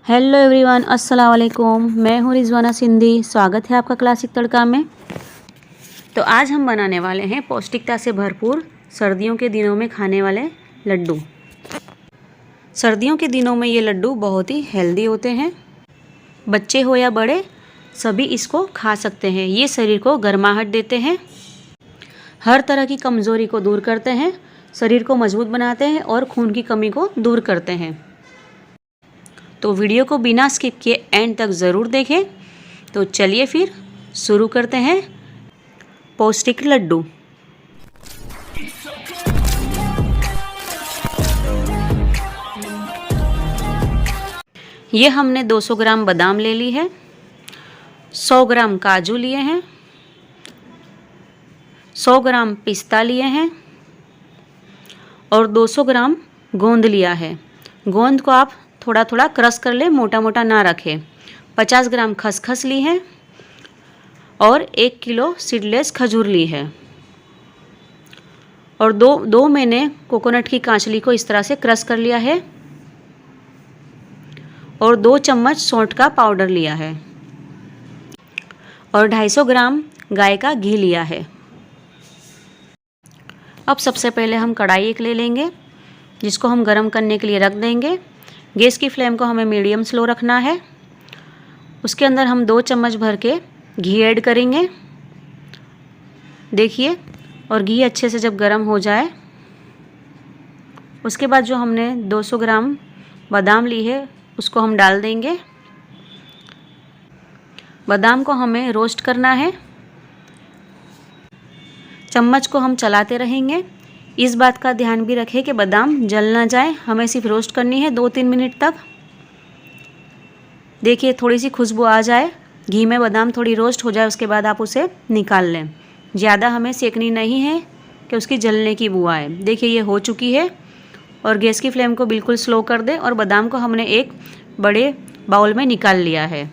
Hello everyone, अस्सलाम वालेकुम। मैं हूँ रिजवाना सिंधी। स्वागत है आपका क्लासिक तड़का में। तो आज हम बनाने वाले हैं पौष्टिकता से भरपूर सर्दियों के दिनों में खाने वाले लड्डू। सर्दियों के दिनों में ये लड्डू बहुत ही हेल्दी होते हैं। बच्चे हो या बड़े सभी इसको खा सकते हैं। ये शरीर को गर्माहट देते हैं, हर तरह की कमज़ोरी को दूर करते हैं, शरीर को मजबूत बनाते हैं और खून की कमी को दूर करते हैं। तो वीडियो को बिना स्किप किए एंड तक ज़रूर देखें। तो चलिए फिर शुरू करते हैं पौष्टिक लड्डू। ये हमने 200 ग्राम बादाम ले ली है, 100 ग्राम काजू लिए हैं, 100 ग्राम पिस्ता लिए हैं और 200 ग्राम गोंद लिया है। गोंद को आप थोड़ा थोड़ा क्रश कर ले, मोटा मोटा ना रखें। 50 ग्राम खसखस ली है और 1 किलो सीडलेस खजूर ली है और दो मैंने कोकोनट की कांचली को इस तरह से क्रश कर लिया है और 2 चम्मच सौंठ का पाउडर लिया है और 250 ग्राम गाय का घी लिया है। अब सबसे पहले हम कढ़ाई एक ले लेंगे, जिसको हम गरम करने के लिए रख देंगे। गैस की फ्लेम को हमें मीडियम स्लो रखना है। उसके अंदर हम 2 चम्मच भर के घी ऐड करेंगे। देखिए, और घी अच्छे से जब गरम हो जाए उसके बाद जो हमने 200 ग्राम बादाम ली है उसको हम डाल देंगे। बादाम को हमें रोस्ट करना है। चम्मच को हम चलाते रहेंगे। इस बात का ध्यान भी रखें कि बादाम जल ना जाए। हमें सिर्फ रोस्ट करनी है 2-3 मिनट तक। देखिए, थोड़ी सी खुशबू आ जाए, घी में बादाम थोड़ी रोस्ट हो जाए, उसके बाद आप उसे निकाल लें। ज़्यादा हमें सेकनी नहीं है कि उसकी जलने की बू आए। देखिए, ये हो चुकी है और गैस की फ्लेम को बिल्कुल स्लो कर दें और बादाम को हमने एक बड़े बाउल में निकाल लिया है।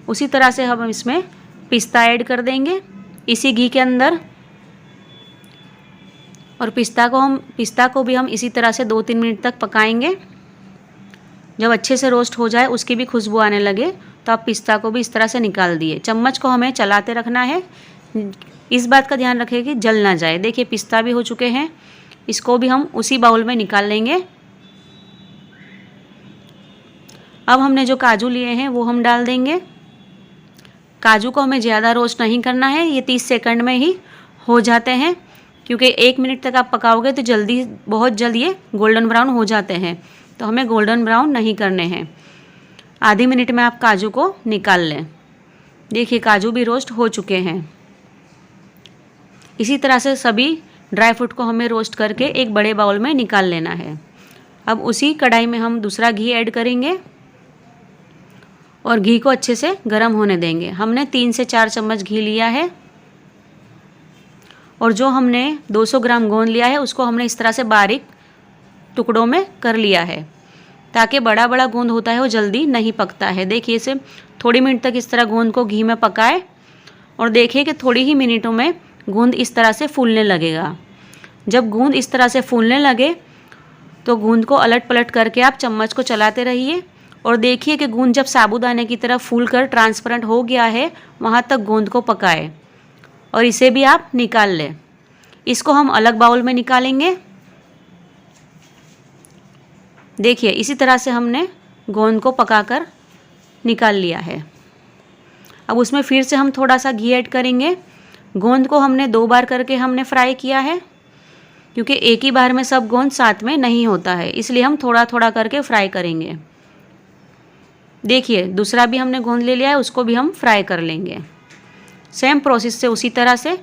उसी तरह से हम इसमें पिस्ता ऐड कर देंगे इसी घी के अंदर और पिस्ता को भी हम इसी तरह से 2-3 मिनट तक पकाएंगे। जब अच्छे से रोस्ट हो जाए, उसकी भी खुशबू आने लगे, तो आप पिस्ता को भी इस तरह से निकाल दिए। चम्मच को हमें चलाते रखना है। इस बात का ध्यान रखें कि जल ना जाए। देखिए, पिस्ता भी हो चुके हैं। इसको भी हम उसी बाउल में निकाल लेंगे। अब हमने जो काजू लिए हैं वो हम डाल देंगे। काजू को हमें ज़्यादा रोस्ट नहीं करना है, ये 30 सेकंड में ही हो जाते हैं, क्योंकि 1 मिनट तक आप पकाओगे तो बहुत जल्द ये गोल्डन ब्राउन हो जाते हैं। तो हमें गोल्डन ब्राउन नहीं करने हैं। आधी मिनट में आप काजू को निकाल लें। देखिए, काजू भी रोस्ट हो चुके हैं। इसी तरह से सभी ड्राई फ्रूट को हमें रोस्ट करके एक बड़े बाउल में निकाल लेना है। अब उसी कढ़ाई में हम दूसरा घी ऐड करेंगे और घी को अच्छे से गर्म होने देंगे। हमने 3 से 4 चम्मच घी लिया है और जो हमने 200 ग्राम गोंद लिया है उसको हमने इस तरह से बारीक टुकड़ों में कर लिया है, ताकि बड़ा बड़ा गोंद होता है वो जल्दी नहीं पकता है। देखिए, इसे थोड़ी मिनट तक इस तरह गोंद को घी में पकाए और देखिए कि थोड़ी ही मिनटों में गोंद इस तरह से फूलने लगेगा। जब गोंद इस तरह से फूलने लगे तो गोंद को अलट पलट करके आप चम्मच को चलाते रहिए और देखिए कि गोंद जब साबूदाने की तरह फूल कर ट्रांसपेरेंट हो गया है, वहाँ तक गोंद को पकाए और इसे भी आप निकाल लें। इसको हम अलग बाउल में निकालेंगे। देखिए, इसी तरह से हमने गोंद को पकाकर निकाल लिया है। अब उसमें फिर से हम थोड़ा सा घी ऐड करेंगे। गोंद को हमने 2 बार करके हमने फ्राई किया है, क्योंकि एक ही बार में सब गोंद साथ में नहीं होता है, इसलिए हम थोड़ा थोड़ा करके फ्राई करेंगे। देखिए, दूसरा भी हमने गोंद ले लिया है, उसको भी हम फ्राई कर लेंगे। सेम प्रोसेस से उसी तरह से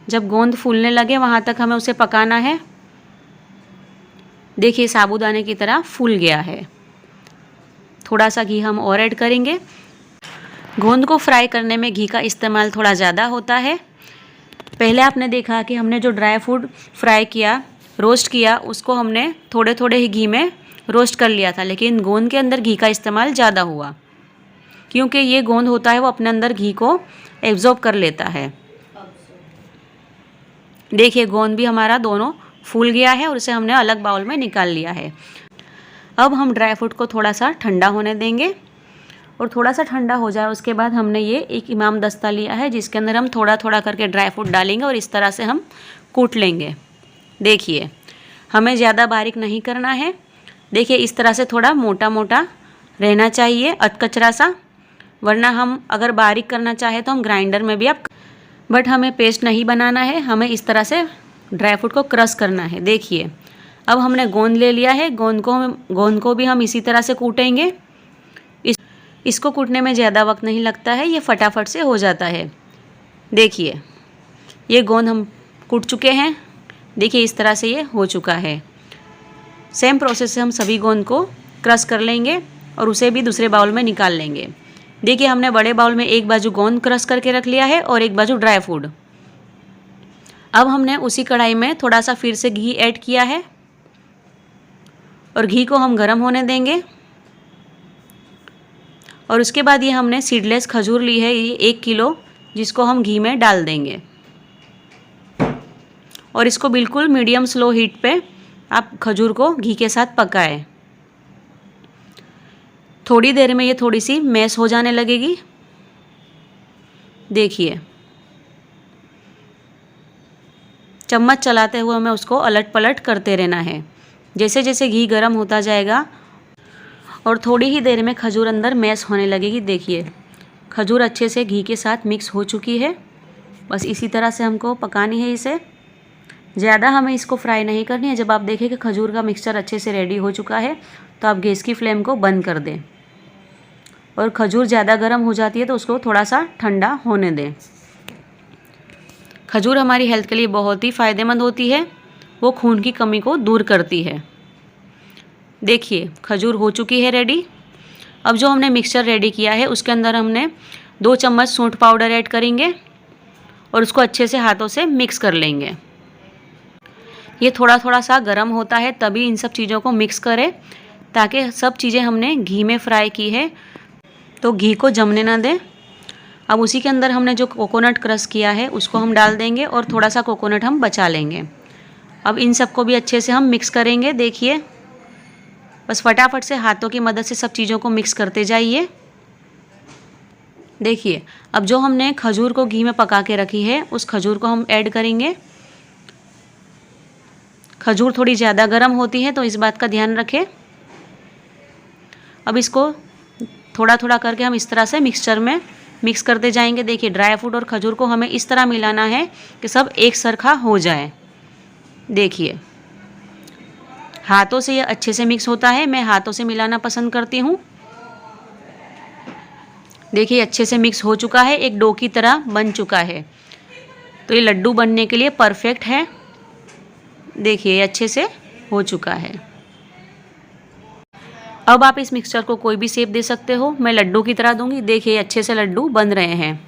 जब गोंद फूलने लगे वहाँ तक हमें उसे पकाना है। देखिए, साबूदाने की तरह फूल गया है। थोड़ा सा घी हम और ऐड करेंगे। गोंद को फ्राई करने में घी का इस्तेमाल थोड़ा ज़्यादा होता है। पहले आपने देखा कि हमने जो ड्राई फ्रूट फ्राई किया, रोस्ट किया, उसको हमने थोड़े थोड़े ही घी में रोस्ट कर लिया था, लेकिन गोंद के अंदर घी का इस्तेमाल ज़्यादा हुआ, क्योंकि ये गोंद होता है वो अपने अंदर घी को एब्जॉर्ब कर लेता है। देखिए, गोंद भी हमारा दोनों फूल गया है और उसे हमने अलग बाउल में निकाल लिया है। अब हम ड्राई फ्रूट को थोड़ा सा ठंडा होने देंगे और थोड़ा सा ठंडा हो जाए उसके बाद हमने ये एक इमाम दस्ता लिया है जिसके अंदर हम थोड़ा थोड़ा करके ड्राई फ्रूट डालेंगे और इस तरह से हम कूट लेंगे। देखिए हमें ज़्यादा बारीक नहीं करना है। देखिए इस तरह से थोड़ा मोटा मोटा रहना चाहिए अधकचरा सा, वरना हम अगर बारीक करना चाहे तो हम ग्राइंडर में भी आप, बट हमें पेस्ट नहीं बनाना है, हमें इस तरह से ड्राई फ्रूट को क्रश करना है। देखिए अब हमने गोंद ले लिया है, गोंद को भी हम इसी तरह से कूटेंगे। इसको कूटने में ज़्यादा वक्त नहीं लगता है, ये फटाफट से हो जाता है। देखिए ये गोंद हम कूट चुके हैं। देखिए इस तरह से ये हो चुका है। सेम प्रोसेस से हम सभी गोंद को क्रश कर लेंगे और उसे भी दूसरे बाउल में निकाल लेंगे। देखिए हमने बड़े बाउल में एक बाजू गोंद क्रश करके रख लिया है और एक बाजू ड्राई फ्रूट। अब हमने उसी कढ़ाई में थोड़ा सा फिर से घी ऐड किया है और घी को हम गर्म होने देंगे। और उसके बाद ये हमने सीडलेस खजूर ली है, ये 1 किलो, जिसको हम घी में डाल देंगे और इसको बिल्कुल मीडियम स्लो हीट पे आप खजूर को घी के साथ पकाएं। थोड़ी देर में ये थोड़ी सी मैश हो जाने लगेगी। देखिए चम्मच चलाते हुए हमें उसको अलट पलट करते रहना है। जैसे जैसे घी गर्म होता जाएगा और थोड़ी ही देर में खजूर अंदर मैश होने लगेगी। देखिए खजूर अच्छे से घी के साथ मिक्स हो चुकी है। बस इसी तरह से हमको पकानी है इसे, ज़्यादा हमें इसको फ्राई नहीं करनी है। जब आप देखें कि खजूर का मिक्सचर अच्छे से रेडी हो चुका है तो आप गैस की फ्लेम को बंद कर दें और खजूर ज़्यादा गर्म हो जाती है तो उसको थोड़ा सा ठंडा होने दें। खजूर हमारी हेल्थ के लिए बहुत ही फ़ायदेमंद होती है, वो खून की कमी को दूर करती है। देखिए खजूर हो चुकी है रेडी। अब जो हमने मिक्सचर रेडी किया है उसके अंदर हमने 2 चम्मच सूंठ पाउडर ऐड करेंगे और उसको अच्छे से हाथों से मिक्स कर लेंगे। ये थोड़ा थोड़ा सा गर्म होता है तभी इन सब चीज़ों को मिक्स करें, ताकि सब चीज़ें हमने घी में फ्राई की है तो घी को जमने ना दें। अब उसी के अंदर हमने जो कोकोनट क्रश किया है उसको हम डाल देंगे और थोड़ा सा कोकोनट हम बचा लेंगे। अब इन सबको भी अच्छे से हम मिक्स करेंगे। देखिए बस फटाफट से हाथों की मदद से सब चीज़ों को मिक्स करते जाइए। देखिए अब जो हमने खजूर को घी में पका के रखी है उस खजूर को हम ऐड करेंगे। खजूर थोड़ी ज़्यादा गर्म होती है तो इस बात का ध्यान रखें। अब इसको थोड़ा थोड़ा करके हम इस तरह से मिक्सचर में मिक्स करते जाएंगे। देखिए ड्राई फ्रूट और खजूर को हमें इस तरह मिलाना है कि सब एक सरखा हो जाए। देखिए हाथों से ये अच्छे से मिक्स होता है, मैं हाथों से मिलाना पसंद करती हूँ। देखिए अच्छे से मिक्स हो चुका है, एक डो की तरह बन चुका है, तो ये लड्डू बनने के लिए परफेक्ट है। देखिए ये अच्छे से हो चुका है। अब आप इस मिक्सचर को कोई भी शेप दे सकते हो, मैं लड्डू की तरह दूंगी। देखिए अच्छे से लड्डू बन रहे हैं।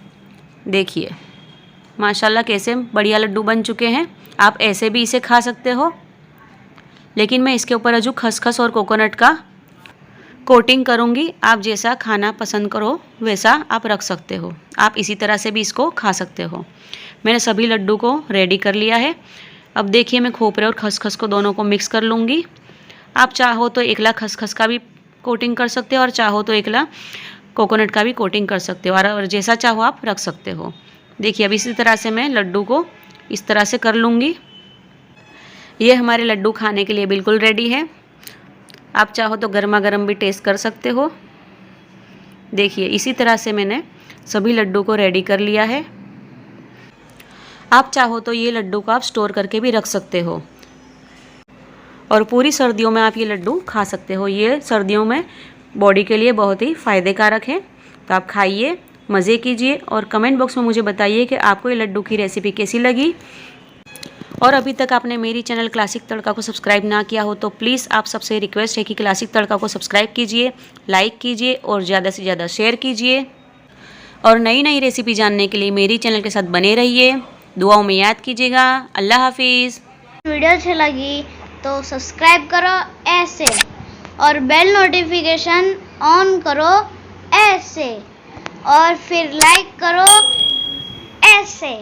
देखिए माशाल्लाह कैसे बढ़िया लड्डू बन चुके हैं। आप ऐसे भी इसे खा सकते हो, लेकिन मैं इसके ऊपर अजू खसखस और कोकोनट का कोटिंग करूंगी। आप जैसा खाना पसंद करो वैसा आप रख सकते हो, आप इसी तरह से भी इसको खा सकते हो। मैंने सभी लड्डू को रेडी कर लिया है। अब देखिए मैं खोपरे और खसखस को दोनों को मिक्स कर लूँगी। आप चाहो तो एकला खसखस का भी कोटिंग कर सकते हो और चाहो तो एकला कोकोनट का भी कोटिंग कर सकते हो, और जैसा चाहो आप रख सकते हो। देखिए अब इसी तरह से मैं लड्डू को इस तरह से कर लूँगी। ये हमारे लड्डू खाने के लिए बिल्कुल रेडी है। आप चाहो तो गर्मा गर्म भी टेस्ट कर सकते हो। देखिए इसी तरह से मैंने सभी लड्डू को रेडी कर लिया है। आप चाहो तो ये लड्डू को आप स्टोर करके भी रख सकते हो और पूरी सर्दियों में आप ये लड्डू खा सकते हो। ये सर्दियों में बॉडी के लिए बहुत ही फ़ायदेकारक है, तो आप खाइए, मज़े कीजिए और कमेंट बॉक्स में मुझे बताइए कि आपको ये लड्डू की रेसिपी कैसी लगी। और अभी तक आपने मेरी चैनल क्लासिक तड़का को सब्सक्राइब ना किया हो तो प्लीज़ आप सबसे रिक्वेस्ट है कि क्लासिक तड़का को सब्सक्राइब कीजिए, लाइक कीजिए और ज़्यादा से ज़्यादा शेयर कीजिए। और नई नई रेसिपी जानने के लिए मेरी चैनल के साथ बने रहिए। दुआओं में याद कीजिएगा। अल्लाह हाफिज़। वीडियो अच्छी लगी तो सब्सक्राइब करो ऐसे और बेल नोटिफिकेशन ऑन करो ऐसे और फिर लाइक करो ऐसे।